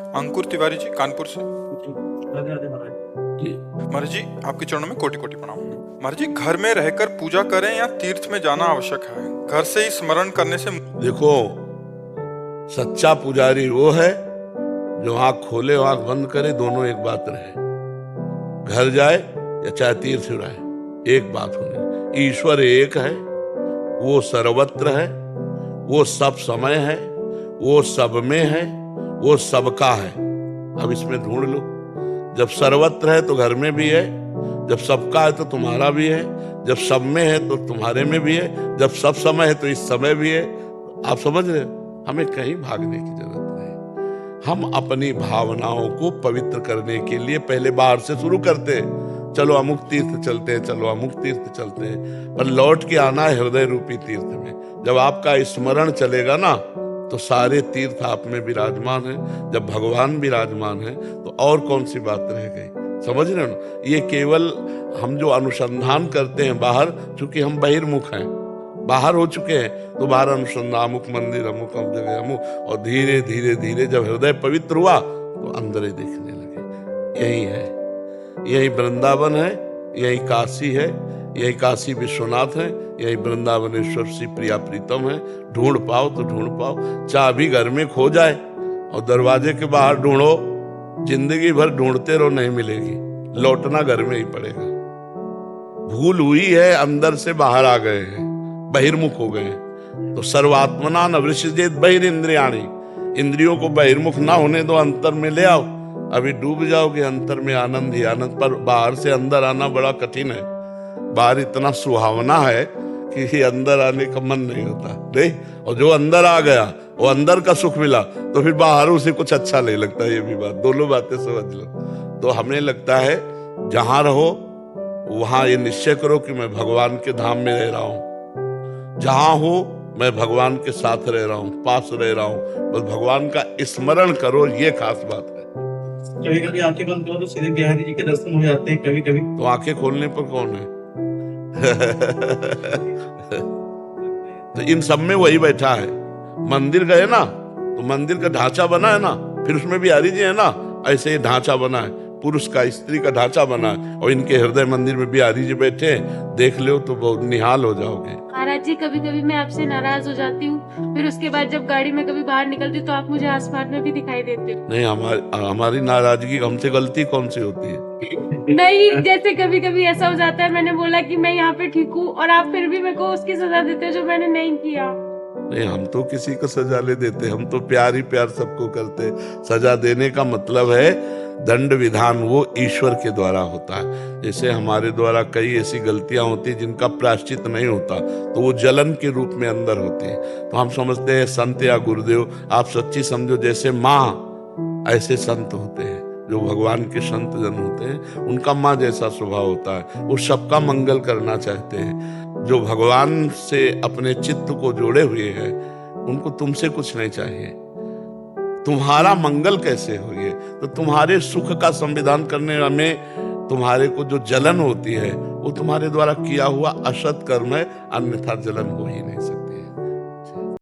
अंकुर तिवारी जी, कानपुर से। राधे राधे महाराज जी। महाराज जी, आपके चरणों में कोटि कोटि प्रणाम। महाराज जी, घर में रहकर पूजा करें या तीर्थ में जाना आवश्यक है? घर से ही स्मरण करने से देखो, सच्चा पुजारी वो है जो आंख खोले और आंख बंद करे, दोनों एक बात रहे। घर जाए या चाहे तीर्थ रहे, एक बात होनी, ईश्वर एक है, वो सर्वत्र है, वो सब समय है, वो सब में है, वो सबका है। अब इसमें ढूंढ लो, जब सर्वत्र है तो घर में भी है, जब सबका है तो तुम्हारा भी है, जब सब में है तो तुम्हारे में भी है, जब सब समय है तो इस समय भी है। आप समझ रहे हो, हमें कहीं भागने की जरूरत नहीं। हम अपनी भावनाओं को पवित्र करने के लिए पहले बाहर से शुरू करते हैं, चलो अमुक तीर्थ चलते हैं, चलो अमुक तीर्थ चलते हैं, पर लौट के आना है हृदय रूपी तीर्थ में। जब आपका स्मरण चलेगा ना, तो सारे तीर्थ आप में विराजमान है। जब भगवान विराजमान है तो और कौन सी बात रह गई? समझ रहे हो ना? ये केवल हम जो अनुसंधान करते हैं बाहर, चूंकि हम बहिर्मुख हैं, बाहर हो चुके हैं, तो बाहर अनुसंधान, अमुक मंदिर, अमुक जगह, अमुक, और धीरे धीरे धीरे जब हृदय पवित्र हुआ तो अंदर ही देखने लगे। यही है, यही वृंदावन है, यही काशी है, यही काशी विश्वनाथ है, यही वृंदावनेश्वर श्री प्रिया प्रीतम है। ढूंढ पाओ तो ढूंढ पाओ, चाबी घर में खो जाए और दरवाजे के बाहर ढूंढो, जिंदगी भर ढूंढते रहो, नहीं मिलेगी, लौटना घर में ही पड़ेगा। भूल हुई है, अंदर से बाहर आ गए हैं, बहिर्मुख हो गए हैं। तो सर्वात्मना न वृषिजेत बहिरिंद्रियाणि, इंद्रियों को बहिर्मुख ना होने दो, अंतर में ले आओ। अभी डूब जाओगे अंतर में, आनंद ही आनंद। पर बाहर से अंदर आना बड़ा कठिन है। बाहर इतना सुहावना है कि अंदर आने का मन नहीं होता, नहीं। और जो अंदर आ गया, वो अंदर का सुख मिला, तो फिर बाहर उसे कुछ अच्छा नहीं लगता। ये भी बात, दोनों बातें समझ लो। तो हमें लगता है जहां रहो वहां ये निश्चय करो कि मैं भगवान के धाम में रह रहा हूं, जहां हो मैं भगवान के साथ रह रहा हूं, पास रह रहा हूं। बस भगवान का स्मरण करो, ये खास बात है। कभी कभी आंखें बंद करो तो सीधे बिहारी जी के दर्शन हो जाते हैं कभी कभी। तो आंखें खोलने पर कौन है? तो इन सब में वही बैठा है। मंदिर गए ना, तो मंदिर का ढांचा बना है ना, फिर उसमें बिहारी जी है ना, ऐसे ही ढांचा बना है, पुरुष का स्त्री का ढांचा बना है, और इनके हृदय मंदिर में बिहारी जी बैठे हैं। देख लो तो बहुत निहाल हो जाओगे। महाराज जी, कभी कभी मैं आपसे नाराज हो जाती हूँ, फिर उसके बाद जब गाड़ी में कभी बाहर निकलती हूँ तो आप मुझे आसमान में भी दिखाई देते हो। नहीं, हमारी नाराजगी, हमसे गलती कौन सी होती है? नहीं, जैसे कभी कभी ऐसा हो जाता है, मैंने बोला कि मैं यहाँ पे ठीक हूँ और आप फिर भी मेरे को उसकी सजा देते हो जो मैंने नहीं किया। नहीं, हम तो किसी को सजा ले देते, हम तो प्यार ही प्यार सबको करते। सजा देने का मतलब है दंड विधान, वो ईश्वर के द्वारा होता है। जैसे हमारे द्वारा कई ऐसी गलतियां होती जिनका प्रायश्चित नहीं होता, तो वो जलन के रूप में अंदर होती है। तो हम समझते हैं संत या गुरुदेव, आप सच्ची समझो जैसे माँ, ऐसे संत होते हैं जो भगवान के संत जन होते हैं, उनका माँ जैसा स्वभाव होता है। वो सबका मंगल करना चाहते हैं। जो भगवान से अपने चित्त को जोड़े हुए हैं, उनको तुमसे कुछ नहीं चाहिए, तुम्हारा मंगल कैसे हो। ये तो तुम्हारे सुख का संविधान करने में तुम्हारे को जो जलन होती है, वो तुम्हारे द्वारा किया हुआ असत कर्म है, अन्यथा जलन हो ही नहीं सकती।